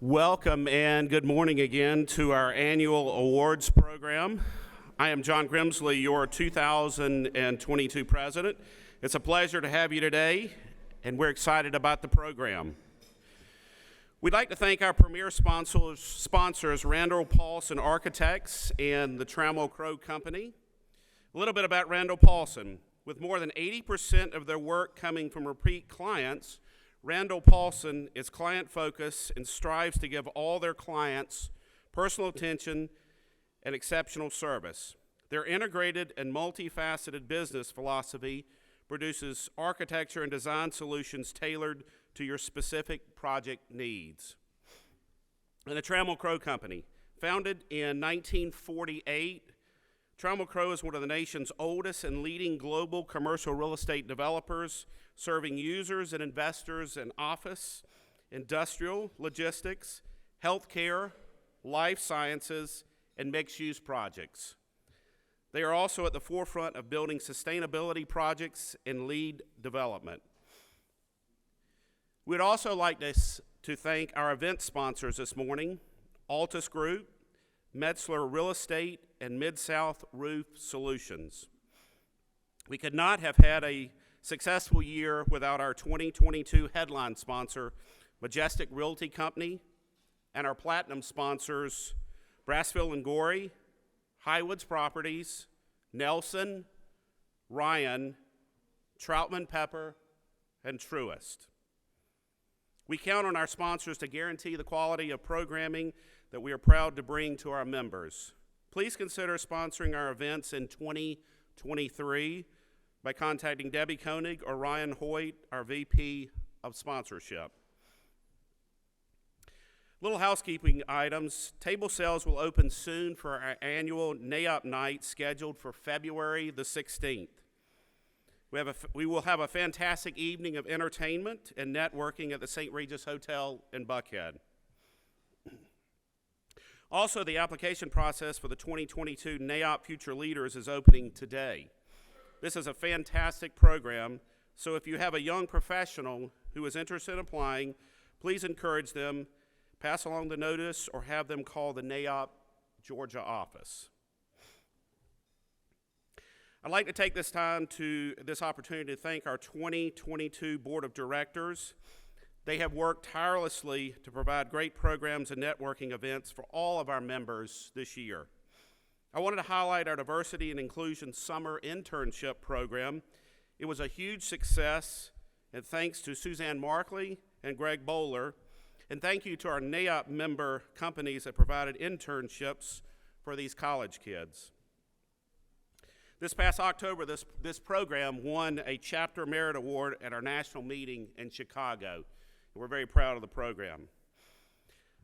Welcome and good morning again to our annual awards program. I am John Grimsley, your 2022 president. It's a pleasure to have you today, and we're excited about the program. We'd like to thank our premier sponsors, Randall Paulson Architects and the Trammell Crow Company. A little bit about Randall Paulson. With more than 80% of their work coming from repeat clients, Randall Paulson is client-focused and strives to give all their clients personal attention and exceptional service. Their integrated and multifaceted business philosophy produces architecture and design solutions tailored to your specific project needs. And the Trammell Crow Company, founded in 1948, Trammell Crow is one of the nation's oldest and leading global commercial real estate developers, serving users and investors in office, industrial, logistics, healthcare, life sciences, and mixed-use projects. They are also at the forefront of building sustainability projects and lead development. We'd also like to thank our event sponsors this morning, Altus Group, Metzler Real Estate, and Mid-South Roof Solutions. We could not have had a successful year without our 2022 headline sponsor, Majestic Realty Company, and our platinum sponsors, Brassfield and Gorey, Highwoods Properties, Nelson, Ryan, Troutman Pepper, and Truist. We count on our sponsors to guarantee the quality of programming that we are proud to bring to our members. Please consider sponsoring our events in 2023 by contacting Debbie Koenig or Ryan Hoyt, our VP of Sponsorship. Little housekeeping items. Table sales will open soon for our annual NAIOP night scheduled for February the 16th. We will have a fantastic evening of entertainment and networking at the St. Regis Hotel in Buckhead. Also, the application process for the 2022 NAIOP Future Leaders is opening today. This is a fantastic program, so if you have a young professional who is interested in applying, please encourage them, pass along the notice, or have them call the NAIOP Georgia office. I'd like to take this opportunity to thank our 2022 Board of Directors. They have worked tirelessly to provide great programs and networking events for all of our members this year. I wanted to highlight our Diversity and Inclusion Summer Internship Program. It was a huge success, and thanks to Suzanne Markley and Greg Bowler, and thank you to our NAIOP member companies that provided internships for these college kids. This past October, this program won a Chapter Merit Award at our national meeting in Chicago. We're very proud of the program.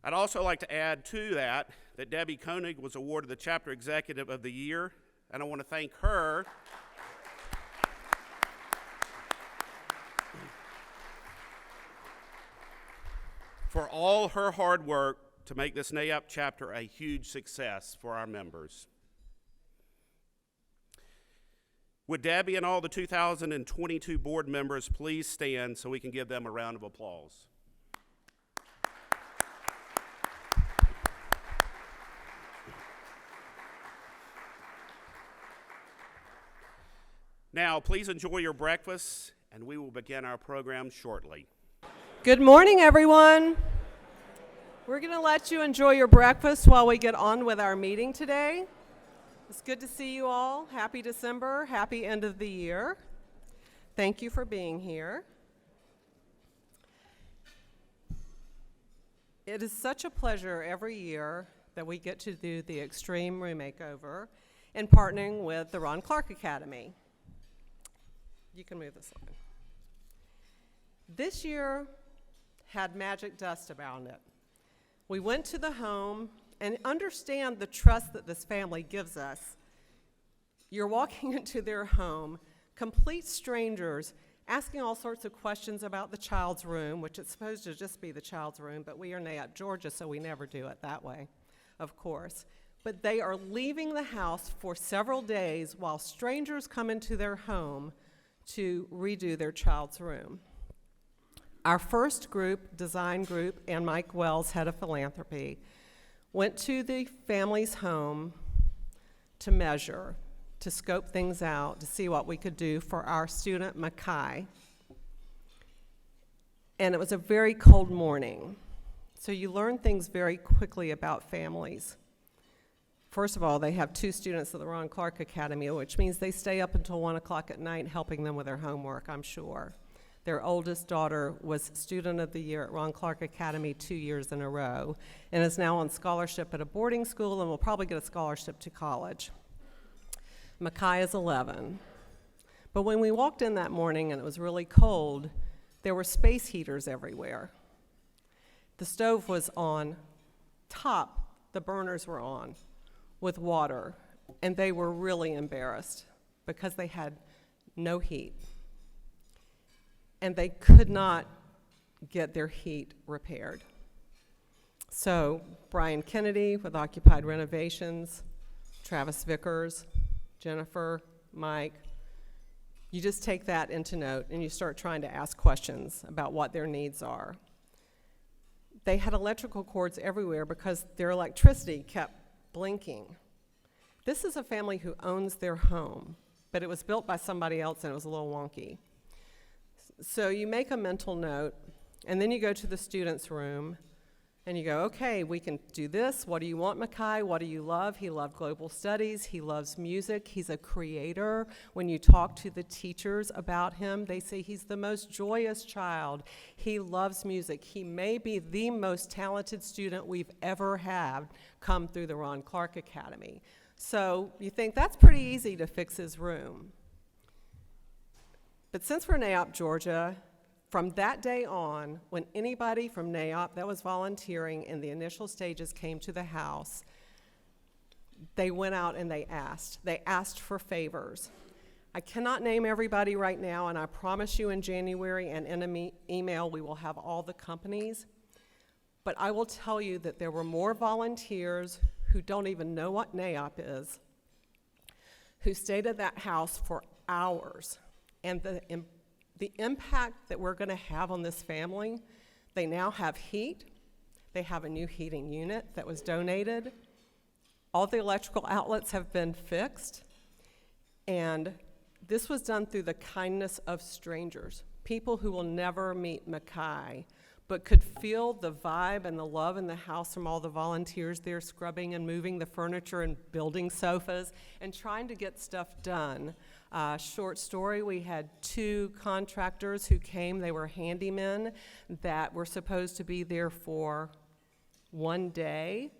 I'd also like to add to that Debbie Koenig was awarded the Chapter Executive of the Year, and I want to thank her for all her hard work to make this NAIOP chapter a huge success for our members. Would Debbie and all the 2022 board members please stand so we can give them a round of applause? Now, please enjoy your breakfast, and we will begin our program shortly. Good morning, everyone. We're going to let you enjoy your breakfast while we get on with our meeting today. It's good to see you all. Happy December, happy end of the year. Thank you for being here. It is such a pleasure every year that we get to do the Extreme Room Makeover in partnering with the Ron Clark Academy. You can move this line. This year had magic dust about it. We went to the home and understand the trust that this family gives us. You're walking into their home, complete strangers, asking all sorts of questions about the child's room, which is supposed to just be the child's room, but we are NAIOP Georgia, so we never do it that way, of course. But they are leaving the house for several days while strangers come into their home to redo their child's room. Our first group, design group, and Mike Wells, head of philanthropy, went to the family's home to measure, to scope things out, to see what we could do for our student, Makai. And it was a very cold morning. So you learn things very quickly about families. First of all, they have 2 students at the Ron Clark Academy, which means they stay up until 1 o'clock at night helping them with their homework, I'm sure. Their oldest daughter was Student of the Year at Ron Clark Academy 2 years in a row and is now on scholarship at a boarding school and will probably get a scholarship to college. Makai is 11. But when we walked in that morning and it was really cold, there were space heaters everywhere. The stove was on top, the burners were on with water, and they were really embarrassed because they had no heat. And they could not get their heat repaired. So Brian Kennedy with Occupied Renovations, Travis Vickers, Jennifer, Mike, you just take that into note and you start trying to ask questions about what their needs are. They had electrical cords everywhere because their electricity kept blinking. This is a family who owns their home, but it was built by somebody else and it was a little wonky. So you make a mental note, and then you go to the student's room, and you go, okay, we can do this. What do you want, Makai? What do you love? He loved global studies. He loves music. He's a creator. When you talk to the teachers about him, they say he's the most joyous child. He loves music. He may be the most talented student we've ever had come through the Ron Clark Academy. So you think that's pretty easy to fix his room. But since we're NAIOP, Georgia, from that day on, when anybody from NAIOP that was volunteering in the initial stages came to the house, they went out and they asked. They asked for favors. I cannot name everybody right now, and I promise you in January and in an email we will have all the companies. But I will tell you that there were more volunteers who don't even know what NAIOP is, who stayed at that house for hours. And the impact that we're going to have on this family, they now have heat. They have a new heating unit that was donated. All the electrical outlets have been fixed. And this was done through the kindness of strangers, people who will never meet Makai, but could feel the vibe and the love in the house from all the volunteers there scrubbing and moving the furniture and building sofas and trying to get stuff done. Short story, we had 2 contractors who came. They were handymen that were supposed to be there for 1 day,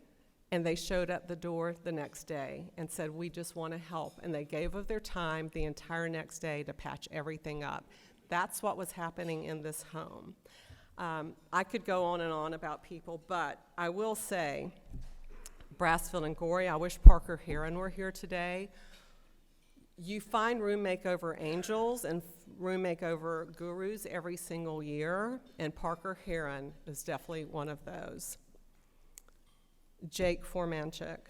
and they showed up the door the next day and said, we just want to help. And they gave of their time the entire next day to patch everything up. That's what was happening in this home. I could go on and on about people, but I will say, Brassfield and Gorey, I wish Parker Heron were here today. You find room makeover angels and room makeover gurus every single year, and Parker Heron is definitely one of those. Jake Formanchik,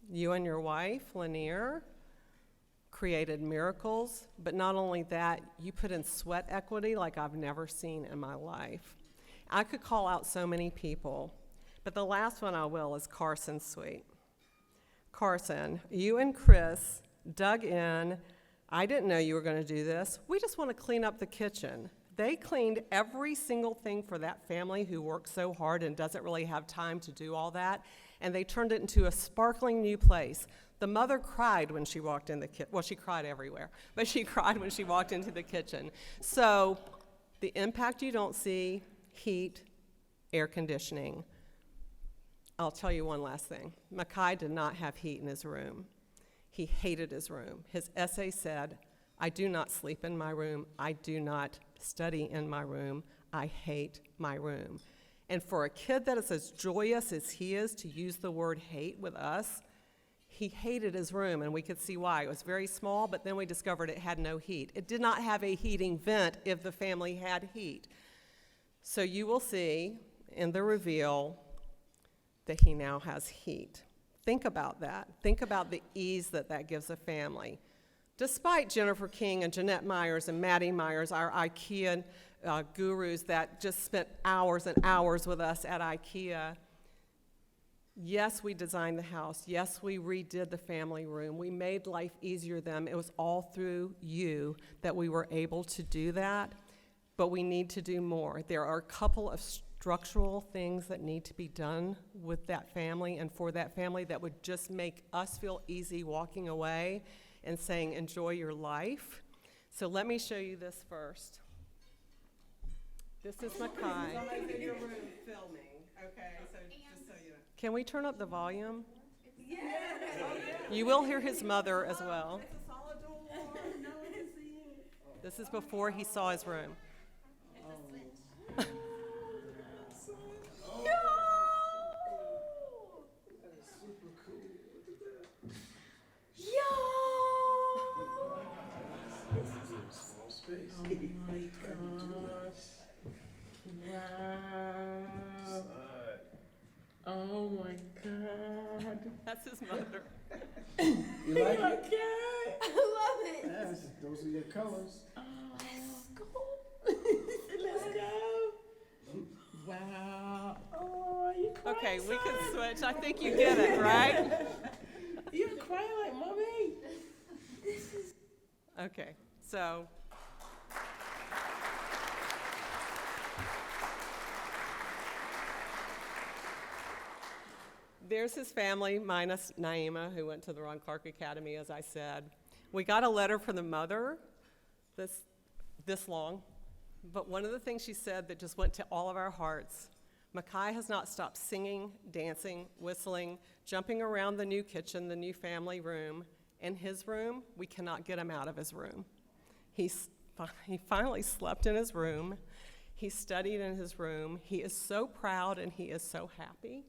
you and your wife, Lanier, created miracles, but not only that, you put in sweat equity like I've never seen in my life. I could call out so many people, but the last one I will is Carson Sweet. Carson, you and Chris dug in. I didn't know you were going to do this. We just want to clean up the kitchen. They cleaned every single thing for that family who works so hard and doesn't really have time to do all that, and they turned it into a sparkling new place. The mother cried when she walked in the kitchen. Well, she cried everywhere, but she cried when she walked into the kitchen. So the impact you don't see, heat, air conditioning. I'll tell you one last thing. Makai did not have heat in his room. He hated his room. His essay said, I do not sleep in my room. I do not study in my room. I hate my room. And for a kid that is as joyous as he is to use the word hate with us, he hated his room, and we could see why. It was very small, but then we discovered it had no heat. It did not have a heating vent if the family had heat. So you will see in the reveal that he now has heat. Think about that. Think about the ease that that gives a family. Despite Jennifer King and Jeanette Myers and Maddie Myers, our IKEA gurus that just spent hours and hours with us at IKEA, yes, we designed the house. Yes, we redid the family room. We made life easier them. It was all through you that we were able to do that, but we need to do more. There are a couple of structural things that need to be done with that family and for that family that would just make us feel easy walking away and saying, enjoy your life. So let me show you this first. This is Makai. Somebody's in your room filming. Okay, so just so you know. Can we turn up the volume? Yes. You will hear his mother as well. It's a solid door. No one can see it. This is before he saw his room. It's a switch. That is super cool. Look at that. This is a small space. Oh my gosh. Wow. Oh my God. That's his mother. You like it? Okay. I love it. Yes, those are your colors. Let's go. Let's go. Wow. Oh, you crying? Okay, we can son? switch. I think you get it, right? You're crying like mommy. Okay, so. There's his family, minus Naima, who went to the Ron Clark Academy, as I said. We got a letter from the mother this long, but one of the things she said that just went to all of our hearts, Makai has not stopped singing, dancing, whistling, jumping around the new kitchen, the new family room. In his room, we cannot get him out of his room. He finally slept in his room. He studied in his room. He is so proud and he is so happy.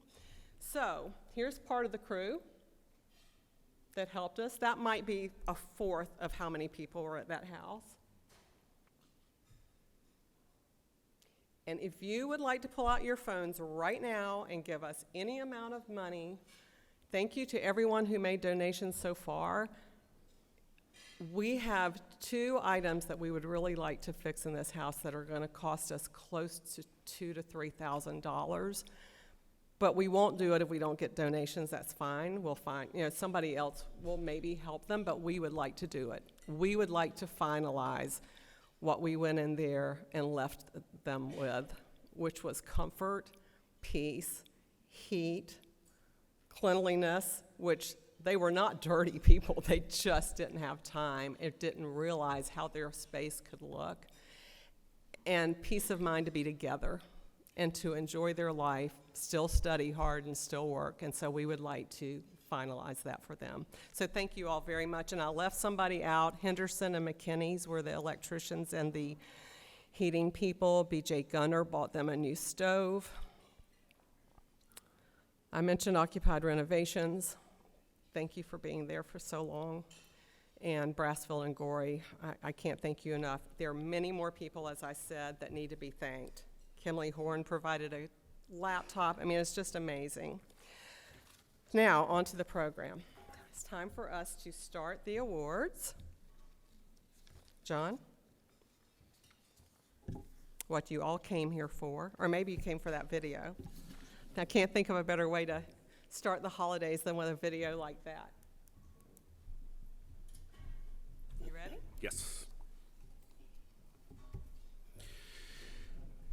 So here's part of the crew that helped us. That might be a fourth of how many people were at that house. And if you would like to pull out your phones right now and give us any amount of money, thank you to everyone who made donations so far. We have 2 items that we would really like to fix in this house that are going to cost us close to $2,000 to $3,000. But we won't do it if we don't get donations. That's fine. We'll find, somebody else will maybe help them, but we would like to do it. We would like to finalize what we went in there and left them with, which was comfort, peace, heat, cleanliness, which they were not dirty people. They just didn't have time and didn't realize how their space could look, and peace of mind to be together and to enjoy their life, still study hard and still work. And so we would like to finalize that for them. So thank you all very much. And I left somebody out. Henderson and McKinney's were the electricians and the heating people. BJ Gunner bought them a new stove. I mentioned Occupied Renovations. Thank you for being there for so long. And Brassville and Gorey, I can't thank you enough. There are many more people, as I said, that need to be thanked. Kimley Horn provided a laptop. I mean, it's just amazing. Now, on to the program. It's time for us to start the awards. John? What you all came here for, or maybe you came for that video. I can't think of a better way to start the holidays than with a video like that. You ready? Yes.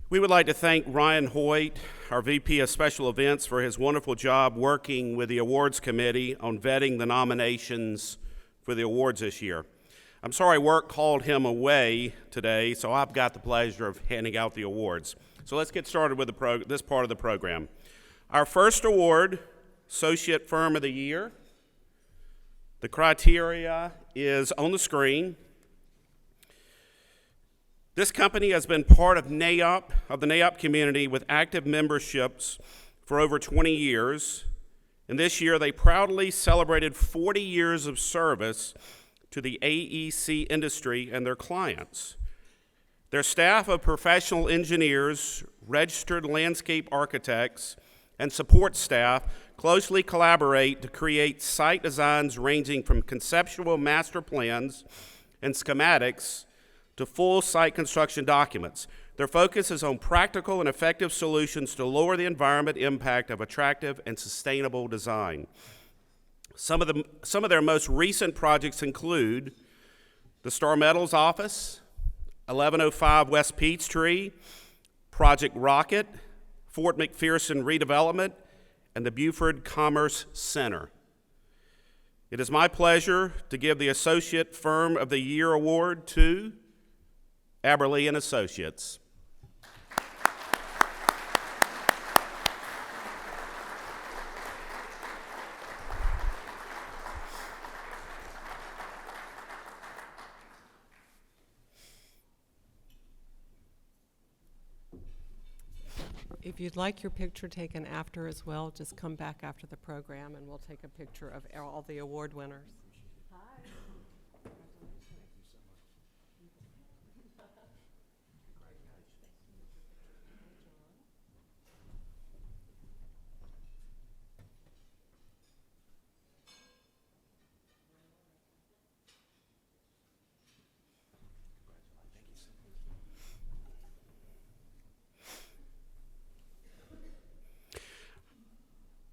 We would like to thank Ryan Hoyt, our VP of Special Events, for his wonderful job working with the awards committee on vetting the nominations for the awards this year. I'm sorry work called him away today, so I've got the pleasure of handing out the awards. So let's get started with this part of the program. Our first award, Associate Firm of the Year. The criteria is on the screen. This company has been part of NAIOP, of the NAIOP community, with active memberships for over 20 years. And this year, they proudly celebrated 40 years of service to the AEC industry and their clients. Their staff of professional engineers, registered landscape architects, and support staff closely collaborate to create site designs ranging from conceptual master plans and schematics to full site construction documents. Their focus is on practical and effective solutions to lower the environment impact of attractive and sustainable design. Some of their most recent projects include the Star Metals office, 1105 West Peachtree, Project Rocket, Fort McPherson redevelopment, and the Buford Commerce Center. It is my pleasure to give the Associate Firm of the Year award to Aberle and Associates. If you'd like your picture taken after as well, just come back after the program and we'll take a picture of all the award winners.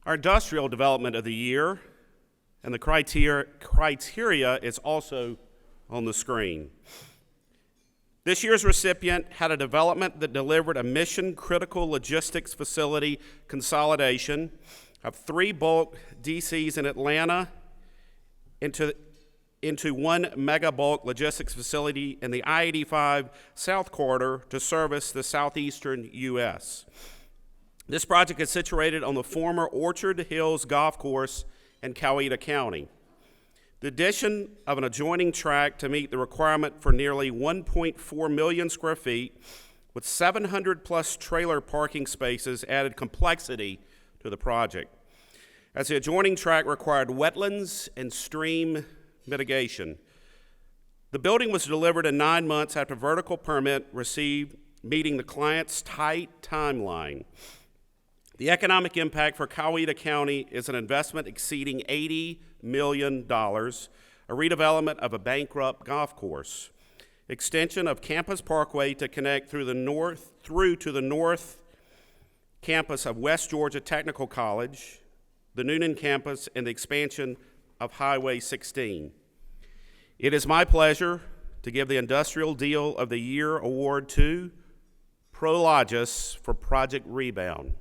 Our Industrial Development of the Year and the criteria is also on the screen. This year's recipient had a development that delivered a mission-critical logistics facility consolidation of 3 bulk DCs in Atlanta into one mega bulk logistics facility in the I-85 South Corridor to service the southeastern U.S. This project is situated on the former Orchard Hills Golf Course in Coweta County. The addition of an adjoining tract to meet the requirement for nearly 1.4 million square feet with 700-plus trailer parking spaces added complexity to the project, as the adjoining tract required wetlands and stream mitigation. The building was delivered in 9 months after vertical permit received, meeting the client's tight timeline. The economic impact for Coweta County is an investment exceeding $80 million, a redevelopment of a bankrupt golf course, extension of Campus Parkway to connect through to the north campus of West Georgia Technical College, the Noonan campus, and the expansion of Highway 16. It is my pleasure to give the Industrial Deal of the Year award to Prologis for Project Rebound.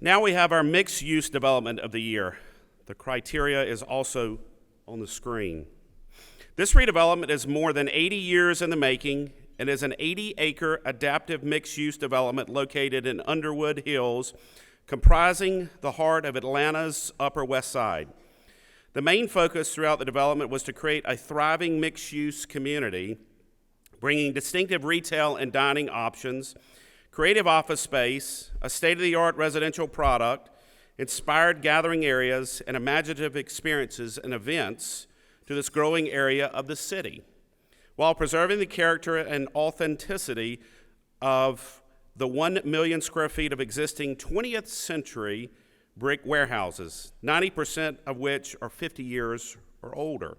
Now we have our mixed-use development of the year. The criteria is also on the screen. This redevelopment is more than 80 years in the making and is an 80-acre adaptive mixed-use development located in Underwood Hills, comprising the heart of Atlanta's Upper West Side. The main focus throughout the development was to create a thriving mixed-use community, bringing distinctive retail and dining options, creative office space, a state-of-the-art residential product, inspired gathering areas, and imaginative experiences and events to this growing area of the city, while preserving the character and authenticity of the 1 million square feet of existing 20th century brick warehouses, 90% of which are 50 years or older.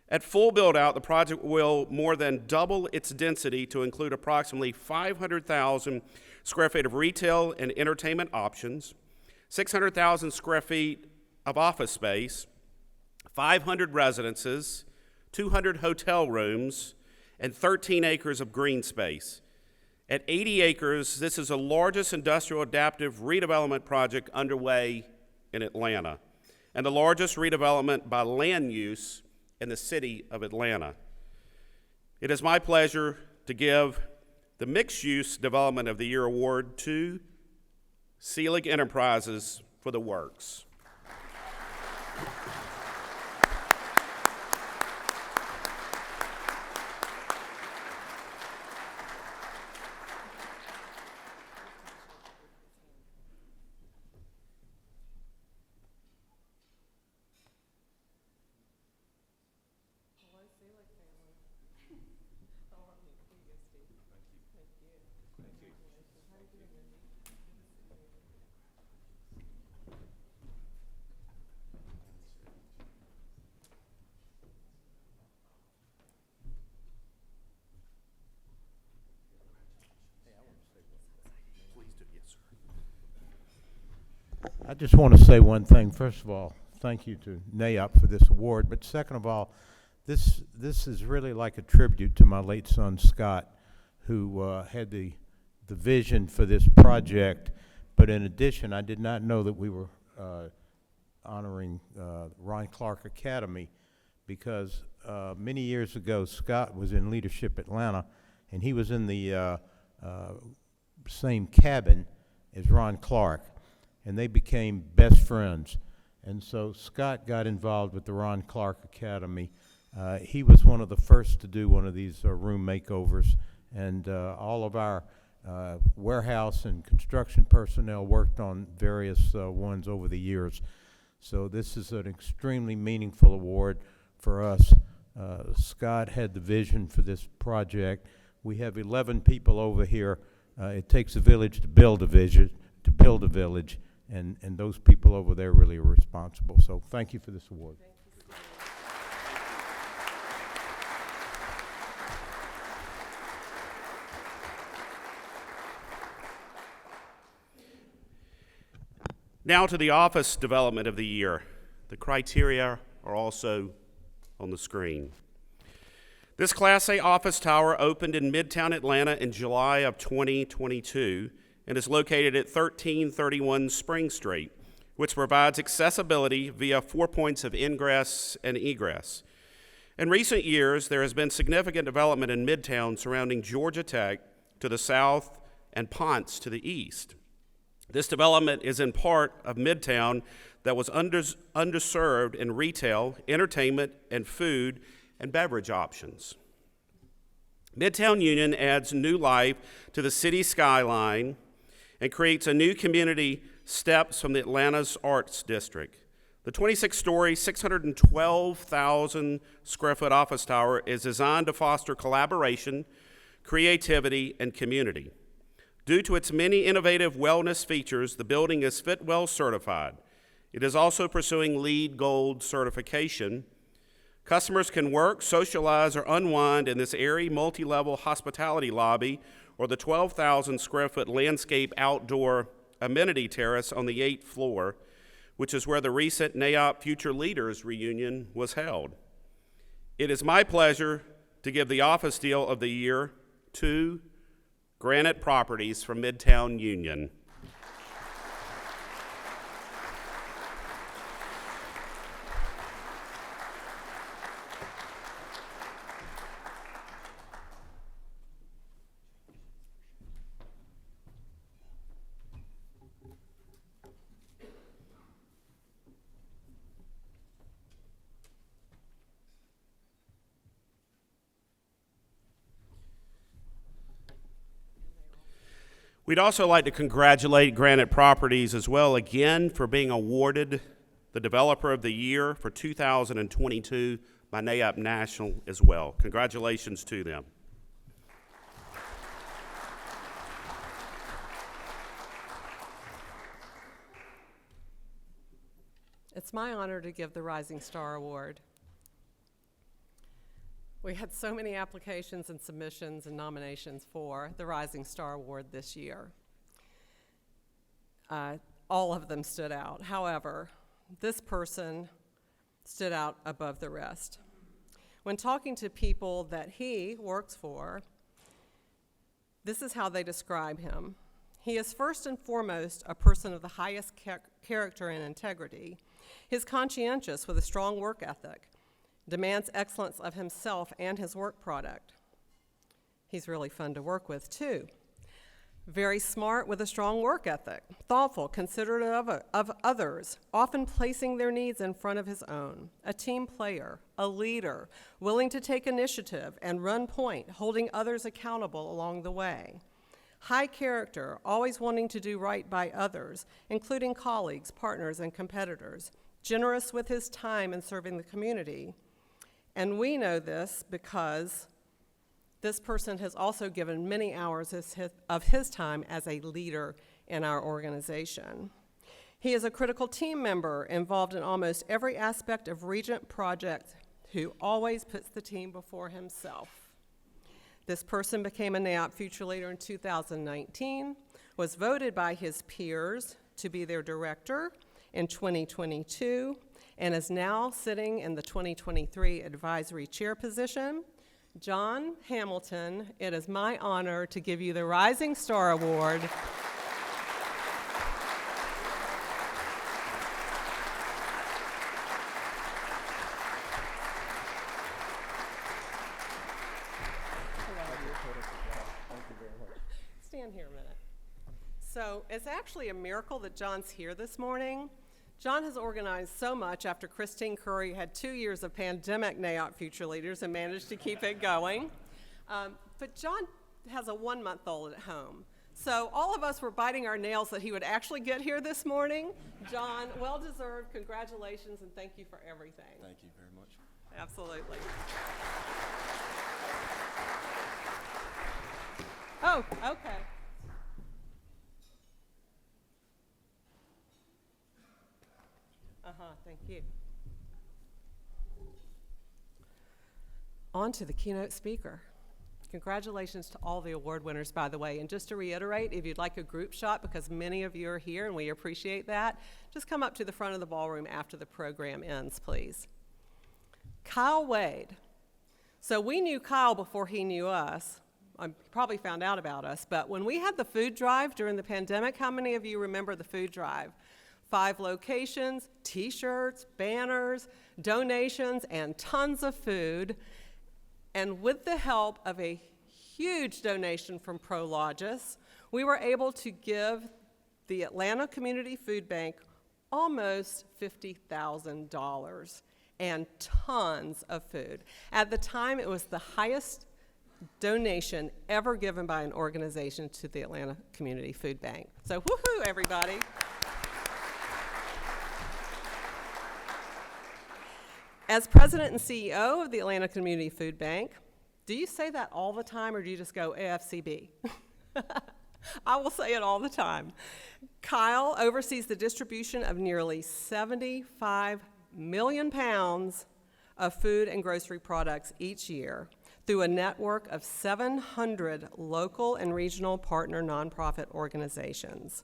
At full build-out, the project will more than double its density to include approximately 500,000 square feet of retail and entertainment options, 600,000 square feet of office space, 500 residences, 200 hotel rooms, and 13 acres of green space. At 80 acres, this is the largest industrial adaptive redevelopment project underway in Atlanta, and the largest redevelopment by land use in the city of Atlanta. It is my pleasure to give the Mixed Use Development of the Year award to Selig Enterprises for the works. I just want to say one thing. First of all, thank you to NAIOP for this award. But second of all, this is really like a tribute to my late son, Scott, who had the vision for this project. But in addition, I did not know that we were honoring Ron Clark Academy, because many years ago, Scott was in Leadership Atlanta, and he was in the same cabin as Ron Clark, and they became best friends. And so Scott got involved with the Ron Clark Academy. He was one of the first to do one of these room makeovers, and all of our warehouse and construction personnel worked on various ones over the years. So this is an extremely meaningful award for us. Scott had the vision for this project. We have 11 people over here. It takes a village to build a village, and those people over there really are responsible. So thank you for this award. Now to the Office Development of the Year. The criteria are also on the screen. This Class A office tower opened in Midtown Atlanta in July of 2022 and is located at 1331 Spring Street, which provides accessibility via 4 points of ingress and egress. In recent years, there has been significant development in Midtown surrounding Georgia Tech to the south and Ponce to the east. This development is in part of Midtown that was underserved in retail, entertainment, and food and beverage options. Midtown Union adds new life to the city skyline and creates a new community steps from the Atlanta's Arts District. The 26-story, 612,000 square foot office tower is designed to foster collaboration, creativity, and community. Due to its many innovative wellness features, the building is Fitwel certified. It is also pursuing LEED Gold certification. Customers can work, socialize, or unwind in this airy multi-level hospitality lobby or the 12,000 square foot landscape outdoor amenity terrace on the 8th floor, which is where the recent NAIOP Future Leaders reunion was held. It is my pleasure to give the Office Deal of the Year to Granite Properties from Midtown Union. We'd also like to congratulate Granite Properties as well again for being awarded the Developer of the Year for 2022 by NAIOP National as well. Congratulations to them. It's my honor to give the Rising Star Award. We had so many applications and submissions and nominations for the Rising Star Award this year. All of them stood out. However, this person stood out above the rest. When talking to people that he works for, this is how they describe him. He is first and foremost a person of the highest character and integrity. He is conscientious with a strong work ethic, demands excellence of himself and his work product. He's really fun to work with, too. Very smart with a strong work ethic, thoughtful, considerate of others, often placing their needs in front of his own. A team player, a leader, willing to take initiative and run point, holding others accountable along the way. High character, always wanting to do right by others, including colleagues, partners, and competitors. Generous with his time in serving the community. And we know this because this person has also given many hours of his time as a leader in our organization. He is a critical team member involved in almost every aspect of Regent project, who always puts the team before himself. This person became a NAIOP Future Leader in 2019, was voted by his peers to be their director in 2022, and is now sitting in the 2023 advisory chair position. John Hamilton, it is my honor to give you the Rising Star Award. Stand here a minute. So it's actually a miracle that John's here this morning. John has organized so much after Christine Curry had 2 years of pandemic NAIOP Future Leaders and managed to keep it going. But John has a 1-month-old at home. So all of us were biting our nails that he would actually get here this morning. John, well-deserved. Congratulations, and thank you for everything. Thank you very much. Absolutely. Oh, okay. Thank you. On to the keynote speaker. Congratulations to all the award winners, by the way. And just to reiterate, if you'd like a group shot, because many of you are here and we appreciate that, just come up to the front of the ballroom after the program ends, please. Kyle Wade. So we knew Kyle before he knew us. Probably found out about us, but when we had the food drive during the pandemic, how many of you remember the food drive? 5 locations, t-shirts, banners, donations, and tons of food. And with the help of a huge donation from Prologis, we were able to give the Atlanta Community Food Bank almost $50,000 and tons of food. At the time, it was the highest donation ever given by an organization to the Atlanta Community Food Bank. So woohoo, everybody. As president and CEO of the Atlanta Community Food Bank, do you say that all the time, or do you just go AFCB? I will say it all the time. Kyle oversees the distribution of nearly 75 million pounds of food and grocery products each year through a network of 700 local and regional partner nonprofit organizations.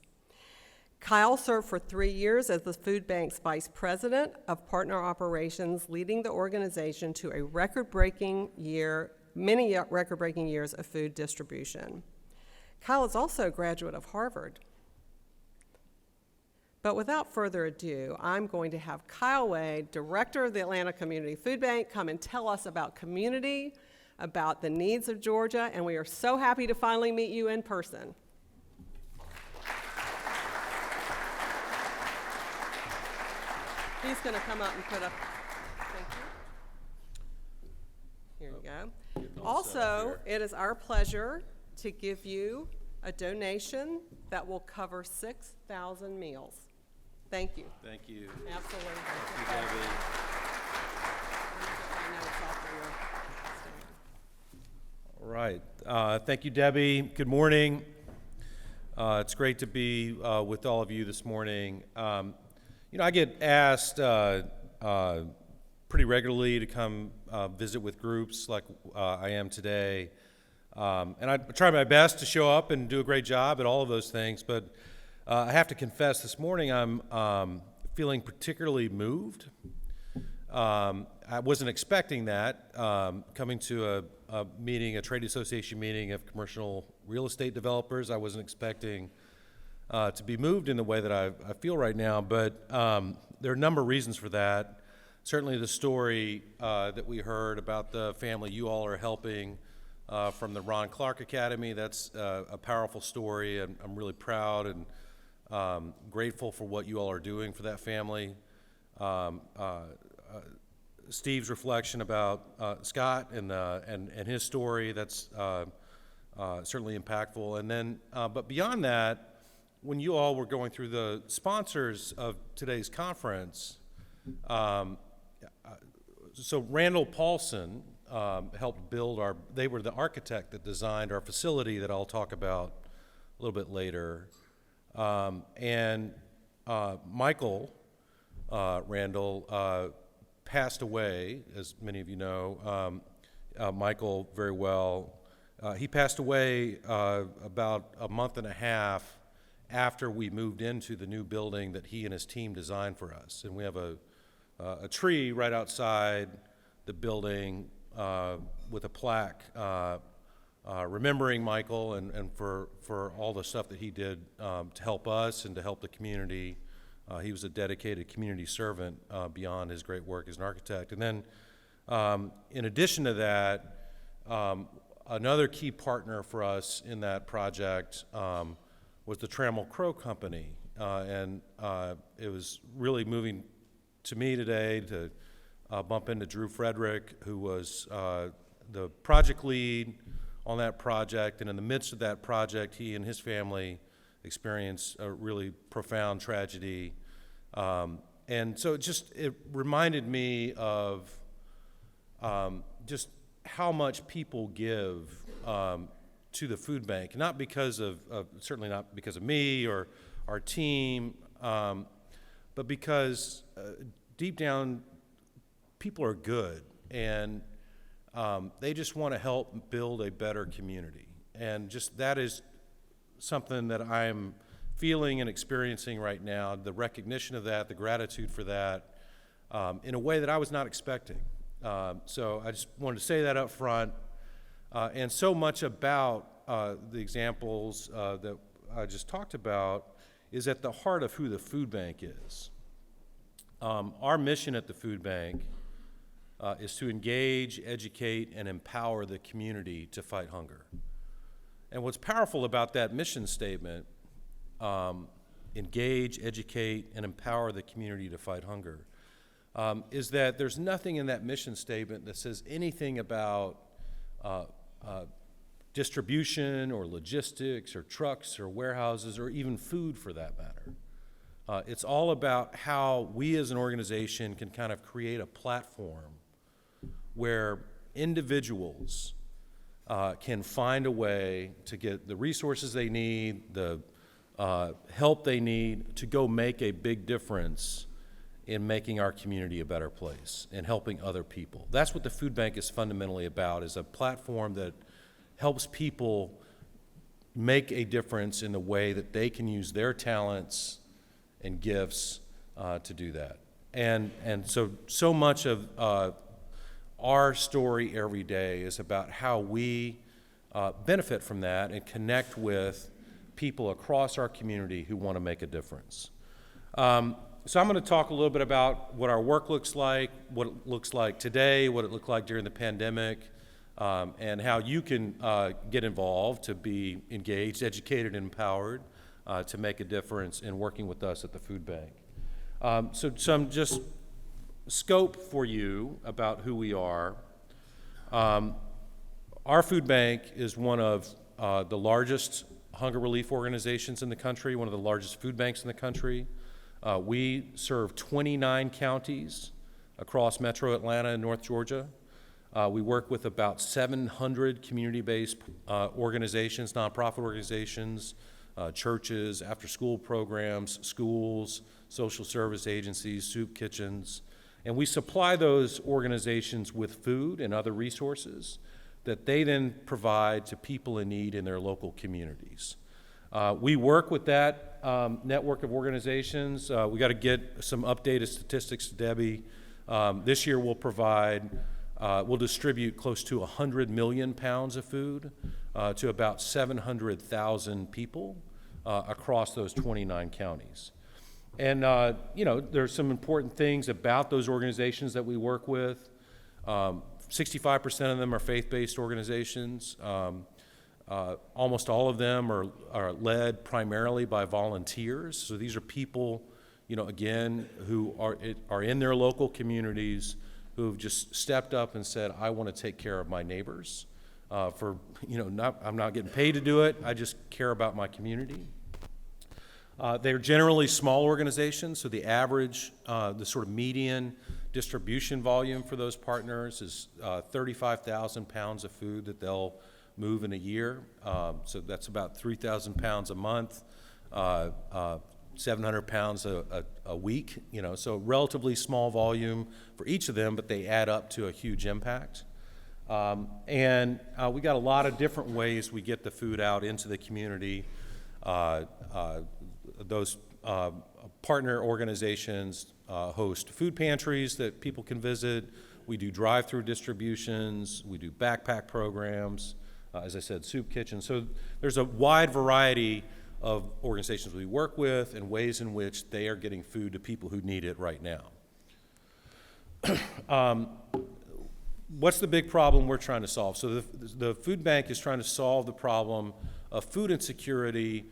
Kyle served for 3 years as the food bank's vice president of partner operations, leading the organization to a many record-breaking years of food distribution. Kyle is also a graduate of Harvard. But without further ado, I'm going to have Kyle Wade, director of the Atlanta Community Food Bank, come and tell us about community, about the needs of Georgia, and we are so happy to finally meet you in person. He's going to come up and put up, thank you. Here you go. Also, it is our pleasure to give you a donation that will cover 6,000 meals. Thank you. Thank you. Absolutely. Thank you, Debbie. All right. Thank you, Debbie. Good morning. It's great to be with all of you this morning. I get asked pretty regularly to come visit with groups like I am today. And I try my best to show up and do a great job at all of those things, but I have to confess this morning I'm feeling particularly moved I wasn't expecting that. Coming to a meeting, a trade association meeting of commercial real estate developers, I wasn't expecting to be moved in the way that I feel right now, but there are a number of reasons for that. Certainly the story that we heard about the family you all are helping from the Ron Clark Academy, that's a powerful story. I'm really proud and grateful for what you all are doing for that family. Steve's reflection about Scott and his story, that's certainly impactful. And then, but beyond that, when you all were going through the sponsors of today's conference, so Randall Paulson helped build they were the architect that designed our facility that I'll talk about a little bit later. And Michael Randall passed away, as many of you know, Michael very well. He passed away about a month and a half after we moved into the new building that he and his team designed for us. And we have a tree right outside the building with a plaque remembering Michael and for all the stuff that he did to help us and to help the community. He was a dedicated community servant beyond his great work as an architect. And then in addition to that, another key partner for us in that project was the Trammell Crow Company. And it was really moving to me today to bump into Drew Frederick, who was the project lead on that project. And in the midst of that project, he and his family experienced a really profound tragedy. And so it reminded me of just how much people give to the food bank, not because certainly not because of me or our team, but because deep down, people are good, and they just want to help build a better community. And just that is something that I'm feeling and experiencing right now, the recognition of that, the gratitude for that, in a way that I was not expecting. So I just wanted to say that up front. And so much about the examples that I just talked about is at the heart of who the food bank is. Our mission at the food bank is to engage, educate, and empower the community to fight hunger. And what's powerful about that mission statement, engage, educate, and empower the community to fight hunger, is that there's nothing in that mission statement that says anything about distribution or logistics or trucks or warehouses or even food for that matter. It's all about how we as an organization can kind of create a platform where individuals can find a way to get the resources they need, the help they need to go make a big difference in making our community a better place and helping other people. That's what the food bank is fundamentally about, is a platform that helps people make a difference in the way that they can use their talents and gifts to do that. And so much of our story every day is about how we benefit from that and connect with people across our community who want to make a difference. So I'm going to talk a little bit about what our work looks like, what it looks like today, what it looked like during the pandemic, and how you can get involved to be engaged, educated, and empowered to make a difference in working with us at the food bank. So some just scope for you about who we are. Our food bank is one of the largest hunger relief organizations in the country, one of the largest food banks in the country. We serve 29 counties across metro Atlanta and North Georgia. We work with about 700 community-based organizations, nonprofit organizations, churches, after-school programs, schools, social service agencies, soup kitchens. And we supply those organizations with food and other resources that they then provide to people in need in their local communities. We work with that network of organizations. We got to get some updated statistics to Debbie This year we'll distribute close to 100 million pounds of food to about 700,000 people across those 29 counties. And, there's some important things about those organizations that we work with. 65% of them are faith-based organizations. Almost all of them are led primarily by volunteers. So these are people, again, who are in their local communities, who've just stepped up and said, I want to take care of my neighbors. I'm not getting paid to do it. I just care about my community. They're generally small organizations, so the average, the sort of median distribution volume for those partners is 35,000 pounds of food that they'll move in a year. So that's about 3,000 pounds a month, 700 pounds a week, so relatively small volume for each of them, but they add up to a huge impact. And we got a lot of different ways we get the food out into the community. Those partner organizations host food pantries that people can visit. We do drive-through distributions. We do backpack programs. As I said, soup kitchens. So there's a wide variety of organizations we work with and ways in which they are getting food to people who need it right now. What's the big problem we're trying to solve? So the food bank is trying to solve the problem of food insecurity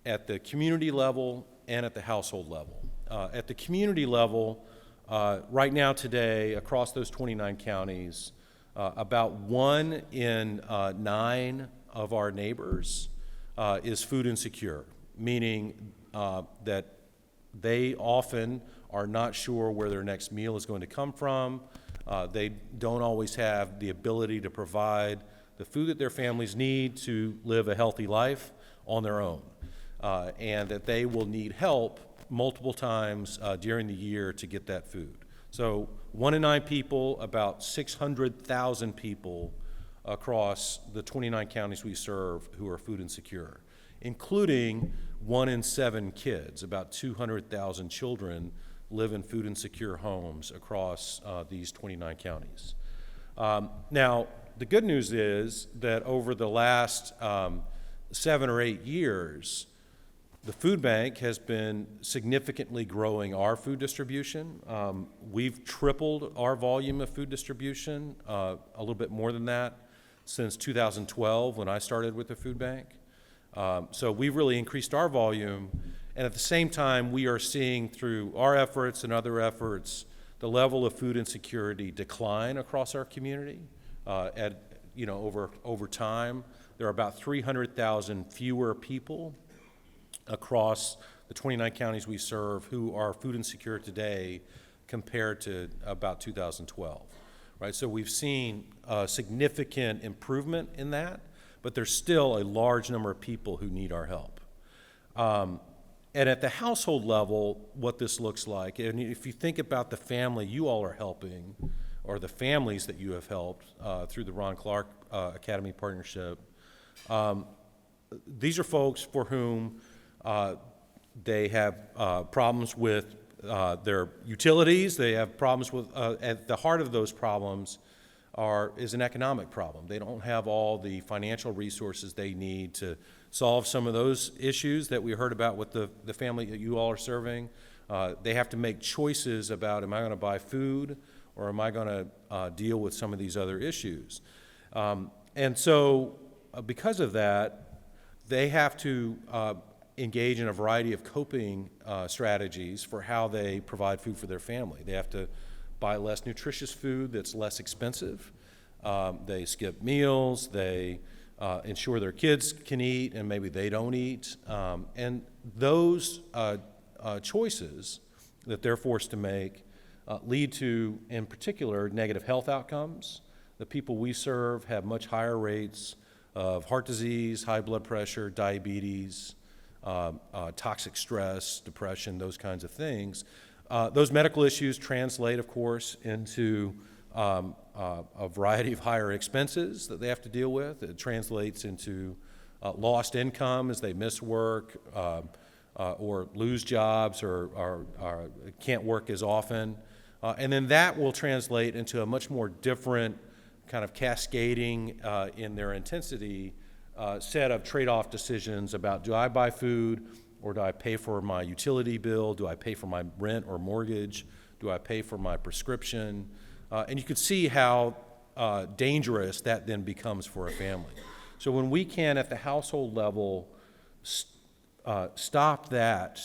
at the community level and at the household level. At the community level, right now today, across those 29 counties, about 1 in 9 of our neighbors is food insecure, meaning that they often are not sure where their next meal is going to come from. They don't always have the ability to provide the food that their families need to live a healthy life on their own, and that they will need help multiple times during the year to get that food. So 1 in 9 people, about 600,000 people across the 29 counties we serve who are food insecure, including 1 in 7 kids. About 200,000 children live in food insecure homes across these 29 counties. Now, the good news is that over the last 7 or 8 years, the food bank has been significantly growing our food distribution. We've tripled our volume of food distribution, a little bit more than that, since 2012 when I started with the food bank. So we've really increased our volume, and at the same time, we are seeing through our efforts and other efforts the level of food insecurity decline across our community. Over time, there are about 300,000 fewer people across the 29 counties we serve who are food insecure today compared to about 2012, right? So we've seen a significant improvement in that, but there's still a large number of people who need our help. And at the household level, what this looks like, and if you think about the family you all are helping, or the families that you have helped through the Ron Clark Academy Partnership, these are folks for whom they have problems with their utilities. They have problems with, at the heart of those problems is an economic problem. They don't have all the financial resources they need to solve some of those issues that we heard about with the family that you all are serving. They have to make choices about, am I going to buy food or am I going to deal with some of these other issues? And so because of that, they have to engage in a variety of coping strategies for how they provide food for their family. They have to buy less nutritious food that's less expensive. They skip meals. They ensure their kids can eat and maybe they don't eat. And those choices that they're forced to make lead to, in particular, negative health outcomes. The people we serve have much higher rates of heart disease, high blood pressure, diabetes, toxic stress, depression, those kinds of things. Those medical issues translate, of course, into a variety of higher expenses that they have to deal with. It translates into lost income as they miss work or lose jobs or can't work as often. And then that will translate into a much more different kind of cascading in their intensity set of trade-off decisions about, do I buy food, or do I pay for my utility bill? Do I pay for my rent or mortgage? Do I pay for my prescription? And you can see how dangerous that then becomes for a family. So when we can, at the household level, stop that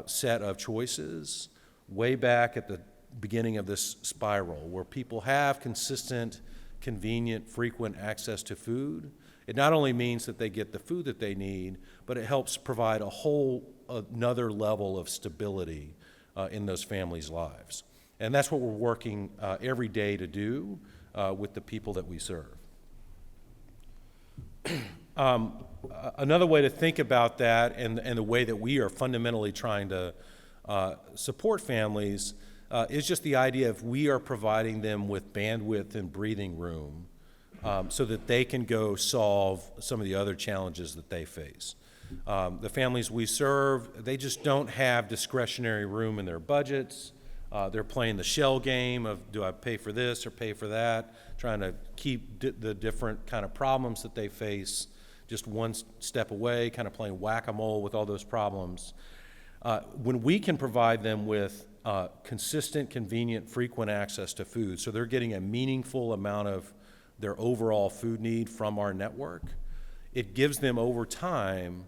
set of choices way back at the beginning of this spiral, where people have consistent, convenient, frequent access to food, it not only means that they get the food that they need, but it helps provide a whole another level of stability in those families' lives. And that's what we're working every day to do with the people that we serve. Another way to think about that, and the way that we are fundamentally trying to support families, is just the idea of we are providing them with bandwidth and breathing room so that they can go solve some of the other challenges that they face. The families we serve, they just don't have discretionary room in their budgets. They're playing the shell game of, do I pay for this or pay for that, trying to keep the different kind of problems that they face just one step away, kind of playing whack-a-mole with all those problems. When we can provide them with consistent, convenient, frequent access to food, so they're getting a meaningful amount of their overall food need from our network, it gives them over time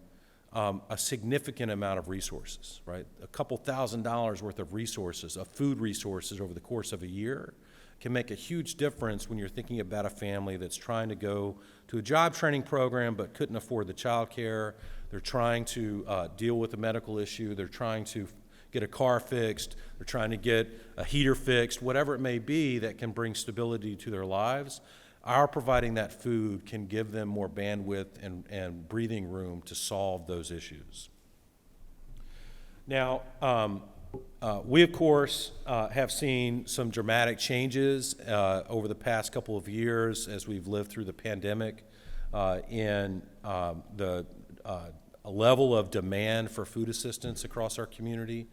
a significant amount of resources, right? A couple $1,000s worth of resources, of food resources over the course of a year can make a huge difference when you're thinking about a family that's trying to go to a job training program but couldn't afford the child care. They're trying to deal with a medical issue. They're trying to get a car fixed. They're trying to get a heater fixed, whatever it may be that can bring stability to their lives. Our providing that food can give them more bandwidth and breathing room to solve those issues. Now, we, of course, have seen some dramatic changes over the past couple of years as we've lived through the pandemic in the level of demand for food assistance across our community.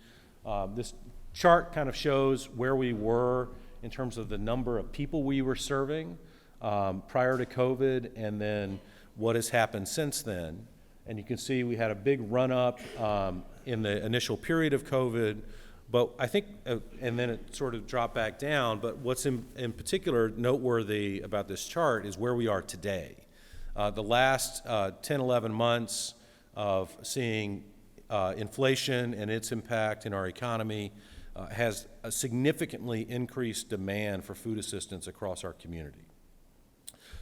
This chart kind of shows where we were in terms of the number of people we were serving prior to COVID, and then what has happened since then. And you can see we had a big run-up in the initial period of COVID, but I think, and then it sort of dropped back down, but what's in particular noteworthy about this chart is where we are today. The last 10, 11 months of seeing inflation and its impact in our economy has a significantly increased demand for food assistance across our community.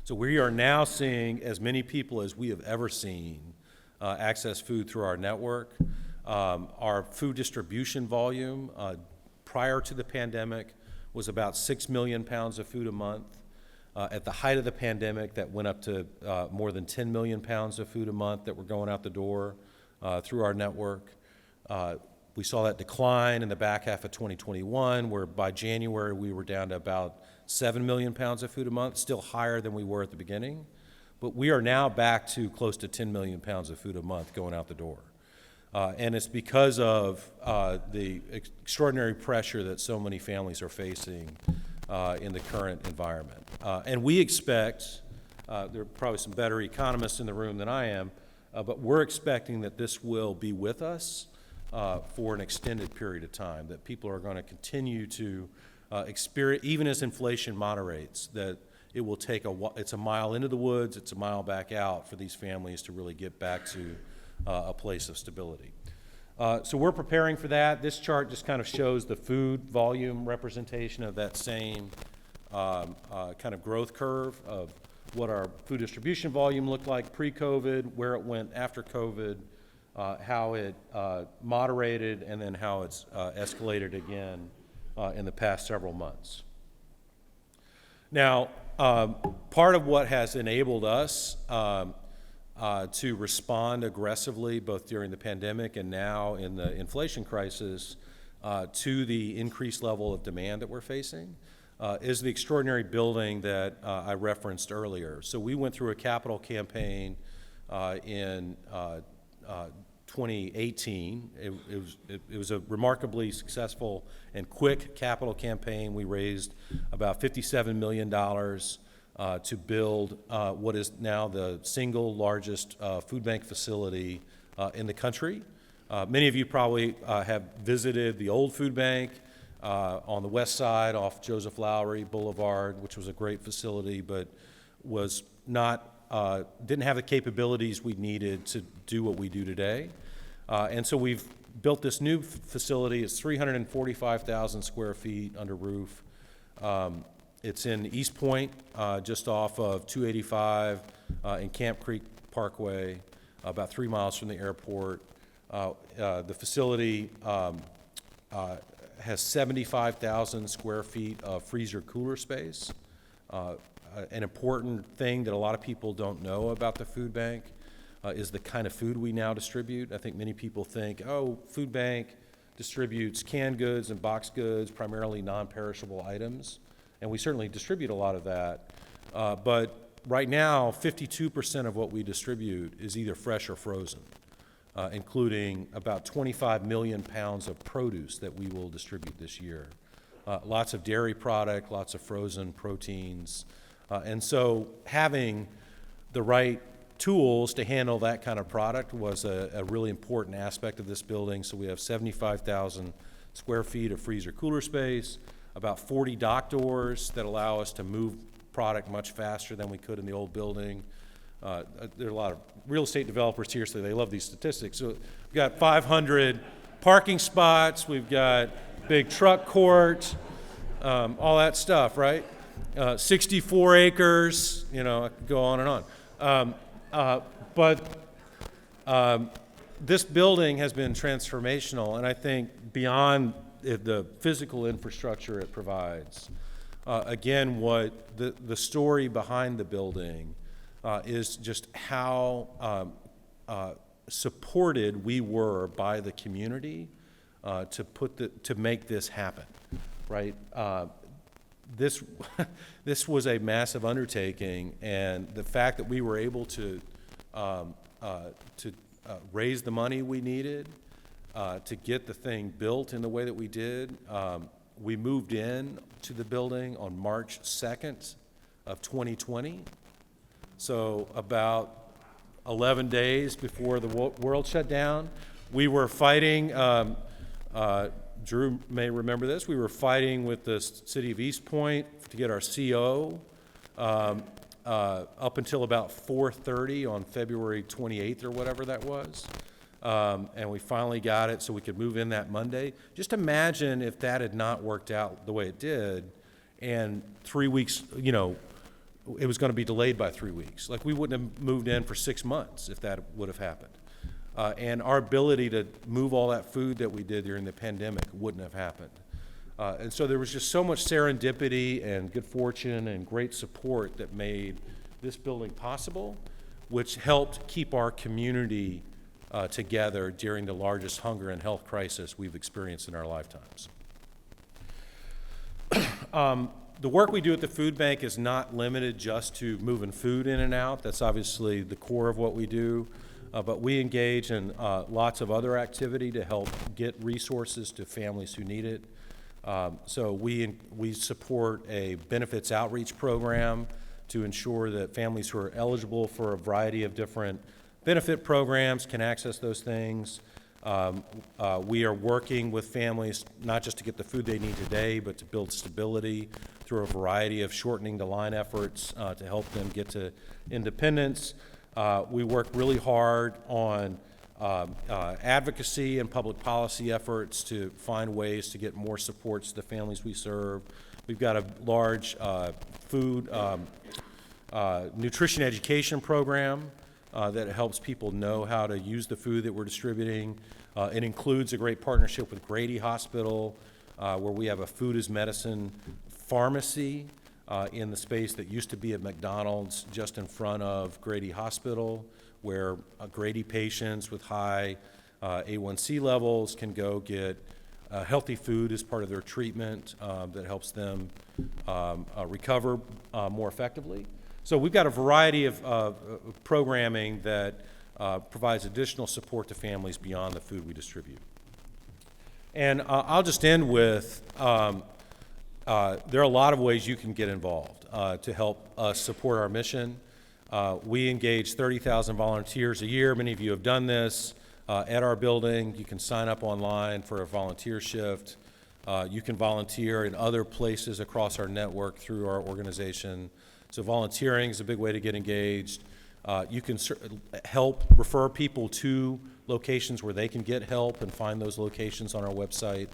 So we are now seeing as many people as we have ever seen access food through our network. Our food distribution volume prior to the pandemic was about 6 million pounds of food a month. At the height of the pandemic, that went up to more than 10 million pounds of food a month that were going out the door through our network. We saw that decline in the back half of 2021, where by January we were down to about 7 million pounds of food a month, still higher than we were at the beginning. But we are now back to close to 10 million pounds of food a month going out the door. And it's because of the extraordinary pressure that so many families are facing in the current environment. And we expect, there are probably some better economists in the room than I am, but we're expecting that this will be with us for an extended period of time, that people are going to continue to experience, even as inflation moderates, that it will take it's a mile into the woods, it's a mile back out for these families to really get back to a place of stability. So we're preparing for that. This chart just kind of shows the food volume representation of that same kind of growth curve of what our food distribution volume looked like pre-COVID, where it went after COVID, how it moderated, and then how it's escalated again in the past several months. Now, part of what has enabled us to respond aggressively, both during the pandemic and now in the inflation crisis, to the increased level of demand that we're facing, is the extraordinary building that I referenced earlier. So we went through a capital campaign in 2018. It was a remarkably successful and quick capital campaign. We raised about $57 million to build what is now the single largest food bank facility in the country. Many of you probably have visited the old food bank on the west side off Joseph Lowry Boulevard, which was a great facility, but was not didn't have the capabilities we needed to do what we do today. And so we've built this new facility. It's 345,000 square feet under roof. It's in East Point, just off of 285 in Camp Creek Parkway, about 3 miles from the airport. The facility has 75,000 square feet of freezer cooler space. An important thing that a lot of people don't know about the food bank is the kind of food we now distribute. I think many people think, oh, food bank distributes canned goods and boxed goods, primarily non-perishable items, and we certainly distribute a lot of that. But right now, 52% of what we distribute is either fresh or frozen, including about 25 million pounds of produce that we will distribute this year. Lots of dairy product, lots of frozen proteins. And so having the right tools to handle that kind of product was a really important aspect of this building. So we have 75,000 square feet of freezer cooler space, about 40 dock doors that allow us to move product much faster than we could in the old building. There are a lot of real estate developers here, so they love these statistics. So we've got 500 parking spots, we've got big truck court, all that stuff, right? 64 acres, you know, I could go on and on. But this building has been transformational, and I think beyond the physical infrastructure it provides, again, what the story behind the building is just how supported we were by the community to make this happen, right? This was a massive undertaking, and the fact that we were able to raise the money we needed to get the thing built in the way that we did. We moved in to the building on March 2nd of 2020, so about 11 days before the world shut down. We were fighting, Drew may remember this, we were fighting with the city of East Point to get our CO up until about 4:30 on February 28th or whatever that was. And we finally got it so we could move in that Monday. Just imagine if that had not worked out the way it did, and 3 weeks, you know, it was going to be delayed by 3 weeks. Like, we wouldn't have moved in for 6 months if that would have happened. And our ability to move all that food that we did during the pandemic wouldn't have happened. And so there was just so much serendipity and good fortune and great support that made this building possible, which helped keep our community together during the largest hunger and health crisis we've experienced in our lifetimes. The work we do at the food bank is not limited just to moving food in and out. That's obviously the core of what we do. But we engage in lots of other activity to help get resources to families who need it. So we support a benefits outreach program to ensure that families who are eligible for a variety of different benefit programs can access those things. We are working with families not just to get the food they need today, but to build stability through a variety of shortening the line efforts to help them get to independence. We work really hard on advocacy and public policy efforts to find ways to get more supports to the families we serve. We've got a large food nutrition education program that helps people know how to use the food that we're distributing. It includes a great partnership with Grady Hospital, where we have a food as medicine pharmacy in the space that used to be at McDonald's just in front of Grady Hospital, where Grady patients with high A1C levels can go get healthy food as part of their treatment that helps them recover more effectively. So we've got a variety of programming that provides additional support to families beyond the food we distribute. And I'll just end with, there are a lot of ways you can get involved to help us support our mission. We engage 30,000 volunteers a year. Many of you have done this at our building. You can sign up online for a volunteer shift. You can volunteer in other places across our network through our organization. So volunteering is a big way to get engaged. You can help refer people to locations where they can get help and find those locations on our website.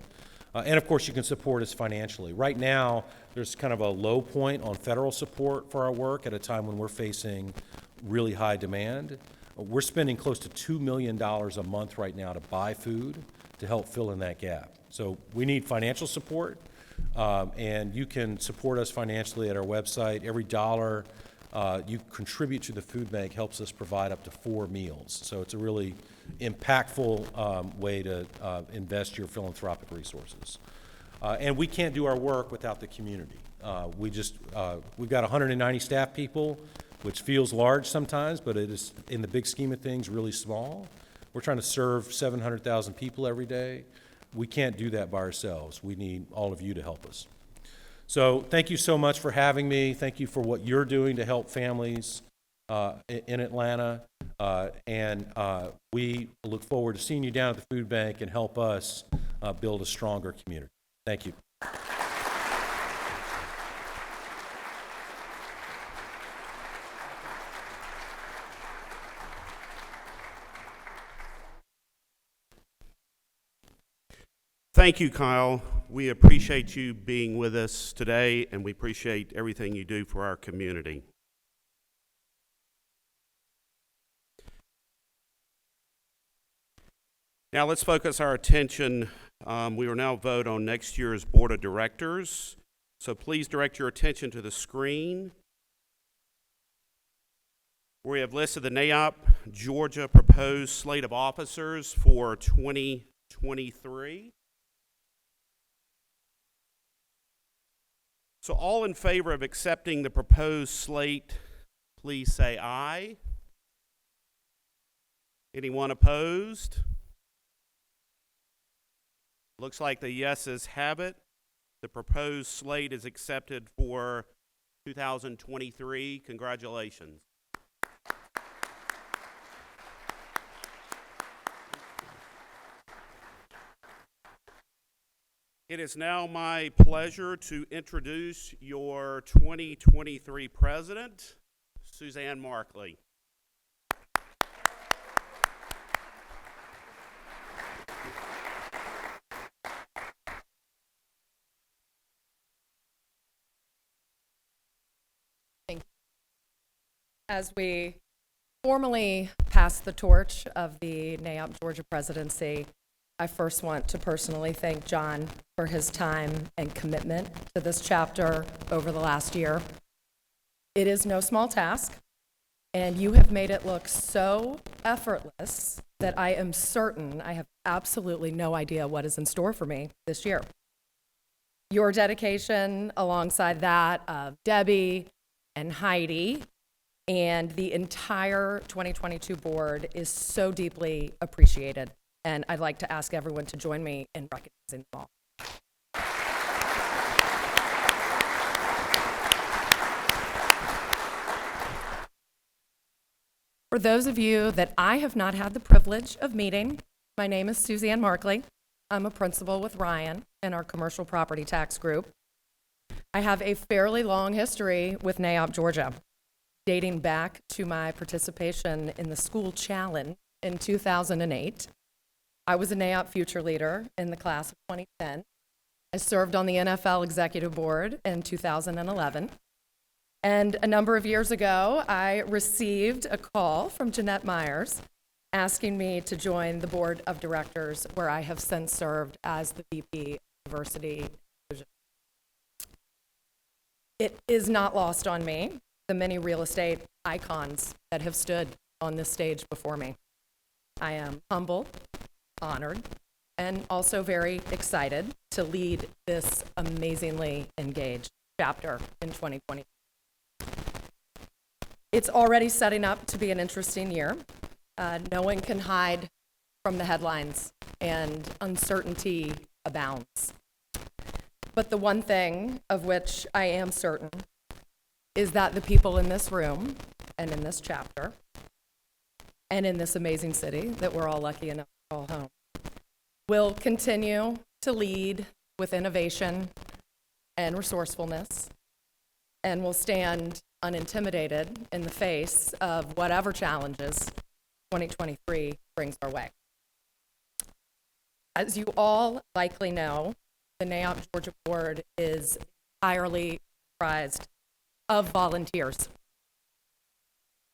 And of course, you can support us financially. Right now, there's kind of a low point on federal support for our work at a time when we're facing really high demand. We're spending close to $2 million a month right now to buy food to help fill in that gap. So we need financial support, and you can support us financially at our website. Every dollar you contribute to the food bank helps us provide up to 4 meals. So it's a really impactful way to invest your philanthropic resources. And we can't do our work without the community. We've got 190 staff people, which feels large sometimes, but it is, in the big scheme of things, really small. We're trying to serve 700,000 people every day. We can't do that by ourselves. We need all of you to help us. So thank you so much for having me. Thank you for what you're doing to help families in Atlanta. And we look forward to seeing you down at the food bank and help us build a stronger community. Thank you. Thank you, Kyle. We appreciate you being with us today, and we appreciate everything you do for our community. Now let's focus our attention. We will now vote on next year's Board of Directors. So please direct your attention to the screen, where we have listed the NAIOP Georgia proposed slate of officers for 2023. So all in favor of accepting the proposed slate, please say aye. Anyone opposed? Looks like the yeses have it. The proposed slate is accepted for 2023. Congratulations. It is now my pleasure to introduce your 2023 president, Suzanne Markley. As we formally pass the torch of the NAIOP Georgia presidency, I first want to personally thank John for his time and commitment to this chapter over the last year. It is no small task, and you have made it look so effortless that I am certain I have absolutely no idea what is in store for me this year. Your dedication alongside that of Debbie and Heidi and the entire 2022 board is so deeply appreciated. And I'd like to ask everyone to join me in recognizing them all. For those of you that I have not had the privilege of meeting, my name is Suzanne Markley. I'm a principal with Ryan in our commercial property tax group. I have a fairly long history with NAIOP Georgia, dating back to my participation in the school challenge in 2008. I was a NAIOP future leader in the class of 2010. I served on the NFL executive board in 2011. And a number of years ago, I received a call from Jeanette Myers asking me to join the board of directors, where I have since served as the VP of Diversity. It is not lost on me the many real estate icons that have stood on this stage before me. I am humbled, honored, and also very excited to lead this amazingly engaged chapter in 2020. It's already setting up to be an interesting year. No one can hide from the headlines, and uncertainty abounds. But the one thing of which I am certain is that the people in this room and in this chapter and in this amazing city that we're all lucky enough to call home will continue to lead with innovation and resourcefulness, and will stand unintimidated in the face of whatever challenges 2023 brings our way. As you all likely know, the NAIOP Georgia Board is entirely comprised of volunteers.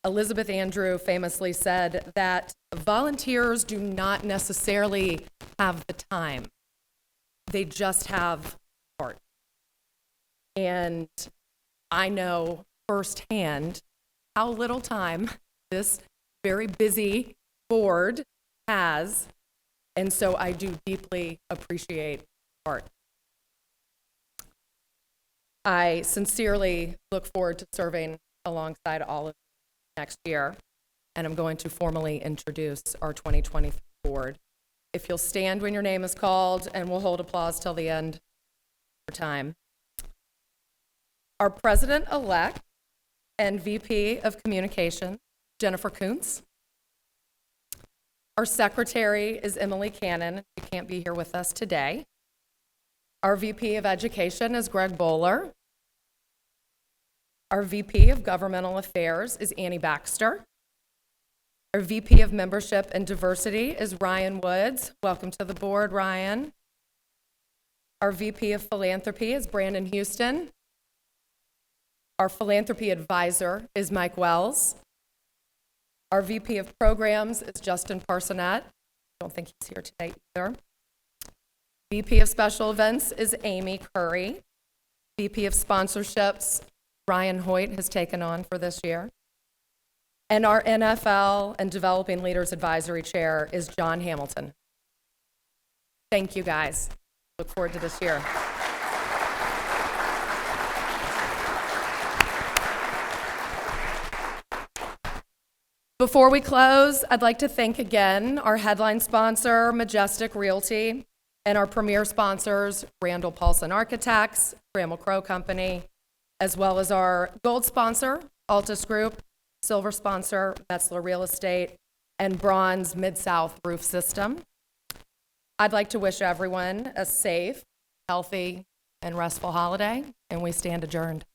Elizabeth Andrew famously said that volunteers do not necessarily have the time. They just have heart. And I know firsthand how little time this very busy board has, and so I do deeply appreciate heart. I sincerely look forward to serving alongside all of you next year, and I'm going to formally introduce our 2023 board. If you'll stand when your name is called, and we'll hold applause till the end for time. Our President-elect and VP of Communications, Jennifer Kuntz. Our Secretary is Emily Cannon. She can't be here with us today. Our VP of Education is Greg Bowler. Our VP of Governmental Affairs is Annie Baxter. Our VP of Membership and Diversity is Ryan Woods. Welcome to the board, Ryan. Our VP of Philanthropy is Brandon Houston. Our Philanthropy Advisor is Mike Wells. Our VP of Programs is Justin Parsonette. I don't think he's here today either. VP of Special Events is Amy Curry. VP of Sponsorships, Ryan Hoyt has taken on for this year. And our NFL and Developing Leaders Advisory Chair is John Hamilton. Thank you, guys. Look forward to this year. Before we close, I'd like to thank again our headline sponsor, Majestic Realty, and our premier sponsors, Randall Paulson Architects, Bramall Crow Company, as well as our gold sponsor, Altus Group, silver sponsor, Metzler Real Estate, and bronze Mid-South Roof System. I'd like to wish everyone a safe, healthy, and restful holiday, and we stand adjourned.